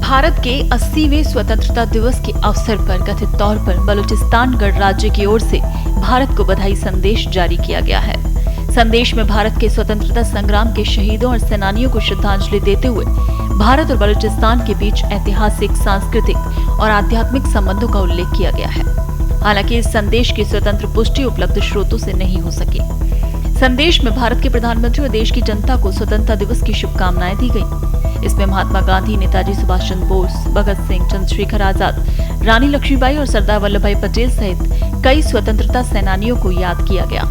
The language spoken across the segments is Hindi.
भारत के 80वें स्वतंत्रता दिवस के अवसर पर कथित तौर पर बलूचिस्तान गणराज्य की ओर से भारत को बधाई संदेश जारी किया गया है। संदेश में भारत के स्वतंत्रता संग्राम के शहीदों और सेनानियों को श्रद्धांजलि देते हुए भारत और बलूचिस्तान के बीच ऐतिहासिक, सांस्कृतिक और आध्यात्मिक संबंधों का उल्लेख किया गया है। हालांकि इस संदेश की स्वतंत्र पुष्टि उपलब्ध स्रोतों से नहीं हो सकी। संदेश में भारत के प्रधानमंत्री और देश की जनता को स्वतंत्रता दिवस की शुभकामनाएं दी गई। इसमें महात्मा गांधी, नेताजी सुभाष चंद्र बोस, भगत सिंह, चंद्रशेखर आजाद, रानी लक्ष्मीबाई और सरदार वल्लभ भाई पटेल सहित कई स्वतंत्रता सेनानियों को याद किया गया।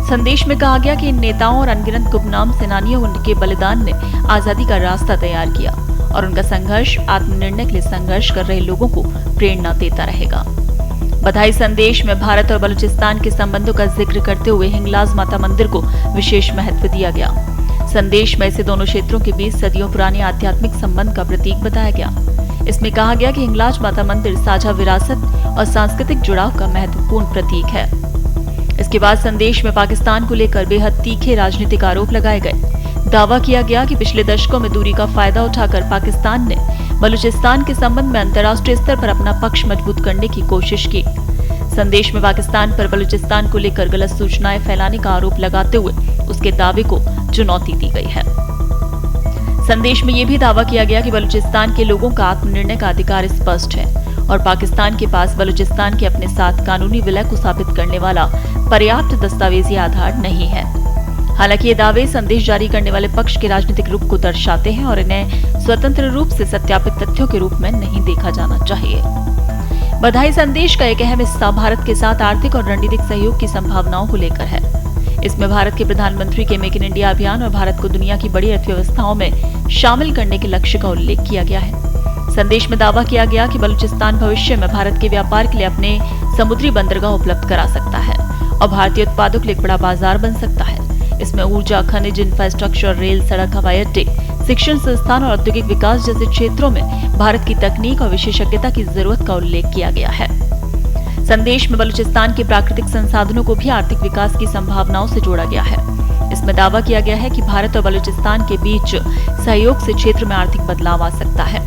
संदेश में कहा गया कि इन नेताओं और अनगिनत गुमनाम सेनानियों के बलिदान ने आजादी का रास्ता तैयार किया और उनका संघर्ष आत्मनिर्णय के लिए संघर्ष कर रहे लोगों को प्रेरणा देता रहेगा। बधाई संदेश में भारत और बलूचिस्तान के संबंधों का जिक्र करते हुए हिंगलाज माता मंदिर को विशेष महत्व दिया गया। संदेश में इसे दोनों क्षेत्रों के बीच सदियों पुराने आध्यात्मिक संबंध का प्रतीक बताया गया। इसमें कहा गया कि हिंगलाज माता मंदिर साझा विरासत और सांस्कृतिक जुड़ाव का महत्वपूर्ण प्रतीक है। इसके बाद संदेश में पाकिस्तान को लेकर बेहद तीखे राजनीतिक आरोप लगाए गए। दावा किया गया कि पिछले दशकों में दूरी का फायदा उठाकर पाकिस्तान ने बलूचिस्तान के संबंध में अंतर्राष्ट्रीय स्तर पर अपना पक्ष मजबूत करने की कोशिश की। संदेश में पाकिस्तान पर बलूचिस्तान को लेकर गलत सूचनाएं फैलाने का आरोप लगाते हुए उसके दावे को चुनौती दी गई है। संदेश में यह भी दावा किया गया कि बलूचिस्तान के लोगों का आत्मनिर्णय का अधिकार स्पष्ट है और पाकिस्तान के पास बलूचिस्तान के अपने साथ कानूनी विलय को साबित करने वाला पर्याप्त दस्तावेजी आधार नहीं है। हालांकि ये दावे संदेश जारी करने वाले पक्ष के राजनीतिक रूप को दर्शाते हैं और इन्हें स्वतंत्र रूप से सत्यापित तथ्यों के रूप में नहीं देखा जाना चाहिए। बधाई संदेश का एक अहम हिस्सा भारत के साथ आर्थिक और रणनीतिक सहयोग की संभावनाओं को लेकर है। इसमें भारत के प्रधानमंत्री के मेक इन इंडिया अभियान और भारत को दुनिया की बड़ी अर्थव्यवस्थाओं में शामिल करने के लक्ष्य का उल्लेख किया गया है। संदेश में दावा किया गया कि बलूचिस्तान भविष्य में भारत के व्यापार के लिए अपने समुद्री बंदरगाह उपलब्ध करा सकता है और भारतीय उत्पादों के लिए एक बड़ा बाजार बन सकता है। इसमें ऊर्जा, खनिज, इंफ्रास्ट्रक्चर, रेल, सड़क, हवाई अड्डे, शिक्षण संस्थान और औद्योगिक विकास जैसे क्षेत्रों में भारत की तकनीक और विशेषज्ञता की जरूरत का उल्लेख किया गया है। संदेश में बलूचिस्तान के प्राकृतिक संसाधनों को भी आर्थिक विकास की संभावनाओं से जोड़ा गया है। इसमें दावा किया गया है कि भारत और बलूचिस्तान के बीच सहयोग से क्षेत्र में आर्थिक बदलाव आ सकता है।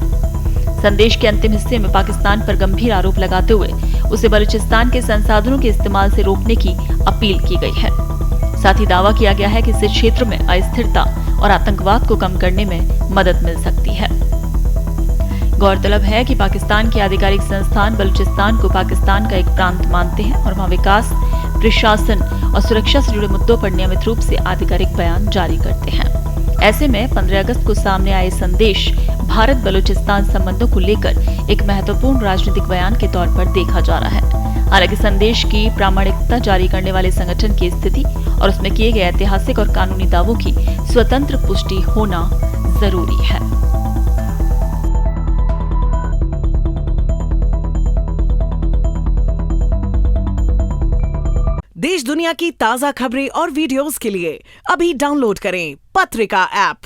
संदेश के अंतिम हिस्से में पाकिस्तान पर गंभीर आरोप लगाते हुए उसे बलूचिस्तान के संसाधनों के इस्तेमाल से रोकने की अपील की गई है। साथ ही दावा किया गया है कि इससे क्षेत्र में अस्थिरता और आतंकवाद को कम करने में मदद मिल सकती है। गौरतलब है कि पाकिस्तान के आधिकारिक संस्थान बलूचिस्तान को पाकिस्तान का एक प्रांत मानते हैं और वहां विकास, प्रशासन और सुरक्षा से जुड़े मुद्दों पर नियमित रूप से आधिकारिक बयान जारी करते हैं। ऐसे में 15 अगस्त को सामने आए संदेश भारत बलूचिस्तान संबंधों को लेकर एक महत्वपूर्ण राजनीतिक बयान के तौर पर देखा जा रहा है। हालांकि संदेश की प्रामाणिकता जारी करने वाले संगठन की स्थिति और उसमें किए गए ऐतिहासिक और कानूनी दावों की स्वतंत्र पुष्टि होना जरूरी है। देश दुनिया की ताजा खबरें और वीडियोस के लिए अभी डाउनलोड करें पत्रिका ऐप।